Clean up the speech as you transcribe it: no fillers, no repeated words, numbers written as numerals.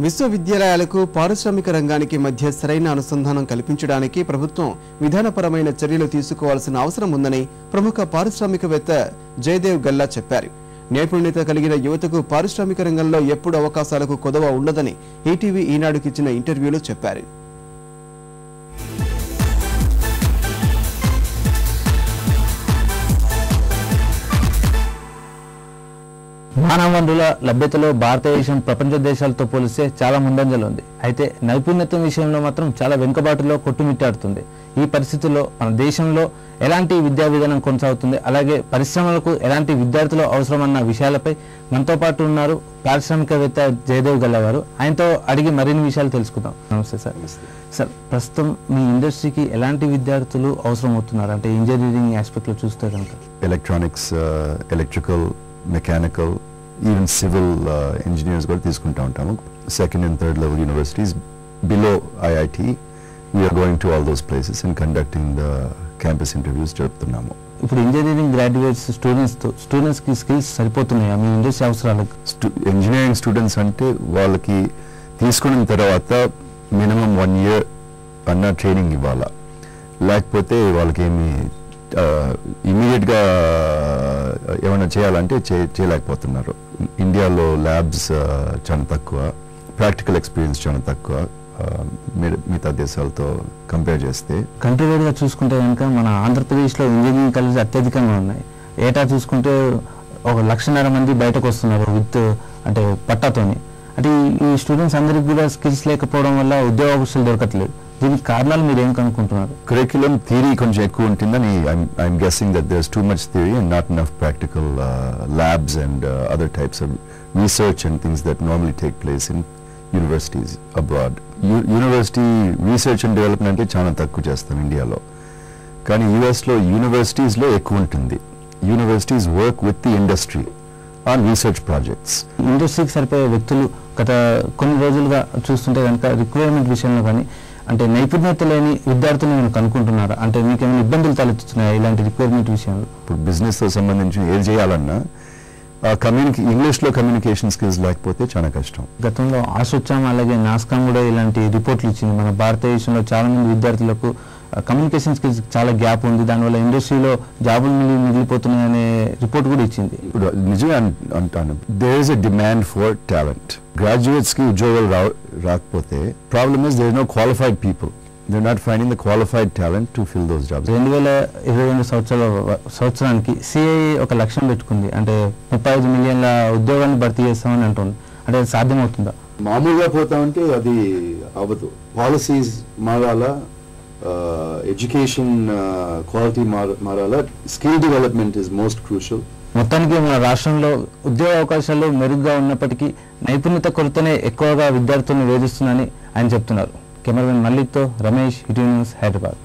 విశ్వవిద్యాలయాలకు పారిశ్రామిక రంగానికి మధ్య సరైన అనుసంధానం కల్పించడానికి ప్రభుత్వం విధానపరమైన చర్యలు తీసుకోవాల్సిన అవసరం ఉందని ప్రముఖ పారిశ్రామికవేత్త జయదేవ్ గల్లా చెప్పారు. నైపుణ్యత కలిగిన యువతకు పారిశ్రామిక రంగంలో ఎప్పుడు అవకాశాలకు కొదవ ఉండదని ఈటీవీ ఈనాడుకి ఇచ్చిన ఇంటర్వ్యూలో చెప్పారు. మానవ వనరుల లభ్యతలో భారతదేశం ప్రపంచ దేశాలతో పోలిస్తే చాలా ముందంజలో ఉంది. అయితే నైపుణ్యత విషయంలో మాత్రం చాలా వెనుకబాటులో కొట్టుమిట్టాడుతుంది. ఈ పరిస్థితుల్లో మన దేశంలో ఎలాంటి విద్యా విధానం కొనసాగుతుంది, అలాగే పరిశ్రమలకు ఎలాంటి విద్యార్థులు అవసరమన్న విషయాలపై మనతో పాటు ఉన్నారు పారిశ్రామికవేత్త జయదేవ్ గల్లా గారు. ఆయనతో అడిగి మరిన్ని విషయాలు తెలుసుకుందాం. నమస్తే సార్. సార్, ప్రస్తుతం మీ ఇండస్ట్రీకి ఎలాంటి విద్యార్థులు అవసరం అవుతున్నారు అంటే ఇంజనీరింగ్ ఆస్పెక్ట్లో చూస్తే కనుక? Electronics, electrical, mechanical, even civil engineers కూడా తీసుకుంటూ ఉంటాము. Second and third level universities below IIT we are going to all those places and conducting the campus interviews జరుపుతున్నాము. ఇప్పుడు ఇంజనీరింగ్ గ్రాడ్యుయేట్స్ స్టూడెంట్స్కి స్కిల్స్ సరిపోతున్నాయా మీ ఇండస్ట్రీ అవసరాలకు? ఇంజనీరింగ్ స్టూడెంట్స్ అంటే వాళ్ళకి తీసుకున్న తర్వాత మినిమం 1 year అన్న ట్రైనింగ్ ఇవ్వాలా, లేకపోతే వాళ్ళకి ఏమి ఇమీడియట్గా ఏమైనా చేయాలంటే చేయలేకపోతున్నారు. ఇండియాలో ల్యాబ్స్ చాలా తక్కువ, ప్రాక్టికల్ ఎక్స్పీరియన్స్ చాలా తక్కువ మిగతా దేశాలతో కంపేర్ చేస్తే. కంట్రీ వైడ్గా చూసుకుంటే కనుక మన ఆంధ్రప్రదేశ్లో ఇంజనీరింగ్ కాలేజ్ అత్యధికంగా ఉన్నాయి. ఏటా చూసుకుంటే 1,00,000 మంది బయటకు వస్తున్నారు విత్ అంటే పట్టాతోని. అంటే ఈ స్టూడెంట్స్ అందరికి కూడా స్కిల్స్ లేకపోవడం వల్ల ఉద్యోగ అవకాశాలు దొరకట్లేదు. దీనికి కారణాలు మీరు ఏం కనుక్కుంటున్నారు? కరిక్యులం థియరీ కొంచెం ఎక్కువ ఉంటుందని I'm guessing that there is too much theory and not enough practical labs and other types of research and things that normally take place in universities abroad. University research and development అంటే చాలా తక్కువ చేస్తాం ఇండియాలో, కానీ యూఎస్లో యూనివర్సిటీస్లో ఎక్కువ ఉంటుంది. Universities work with the industry on research projects. ఇండస్ట్రీకి సరిపోయే వ్యక్తులు గత కొన్ని రోజులుగా చూస్తుంటే కనుక రిక్వైర్మెంట్ విషయంలో కానీ అంటే నైపుణ్యత లేని విద్యార్థులు నేను కనుక్కుంటున్నారా? అంటే మీకు ఏమైనా ఇబ్బందులు తలెత్తుతున్నాయా ఇలాంటి రిక్వైర్మెంట్ విషయంలో? ఇప్పుడు బిజినెస్తో సంబంధించి ఏది చేయాలన్నా ఇంగ్లీష్లో కమ్యూనికేషన్ స్కిల్స్ లేకపోతే చాలా కష్టం. గతంలో ఆసోచామ్ అలాగే నాస్కామ్ కూడా ఇలాంటి రిపోర్ట్లు ఇచ్చింది. మన భారతదేశంలో చాలా మంది విద్యార్థులకు కమ్యూనికేషన్ స్కిల్స్ చాలా గ్యాప్ ఉంది, దానివల్ల ఇండస్ట్రీలో జాబులు మిగిలిపోతున్నాయనే రిపోర్ట్ కూడా ఇచ్చింది. ఇప్పుడు నిజమే అంటాను, there is a demand for talent. Graduates కి ఉద్యోగాలు రాకపోతే problem is there is no qualified people. They are not finding the qualified talent to fill those jobs. 2022 సంవత్సరానికి సిఐఏ ఒక లక్ష్యం పెట్టుకుంది, అంటే 35 మిలియన్ల ఉద్యోగాన్ని భర్తీ చేస్తామని అంటుంది. అంటే అది సాధ్యమవుతుందా? మామూలుగా పోతామంటే అది అవ్వదు. పాలసీస్ మారాలా, ఎడ్యుకేషన్ క్వాలిటీ మారాలా, skill development is most crucial. మొత్తానికి మన రాష్ట్రంలో ఉద్యోగ అవకాశాలు మెరుగ్గా ఉన్నప్పటికీ నైపుణ్యత కొరతనే ఎక్కువగా విద్యార్థులను వేధిస్తుందని ఆయన చెప్తున్నారు. కెమెరామెన్ మల్లిక్తో రమేష్, ఈటీవీ న్యూస్, హైదరాబాద్.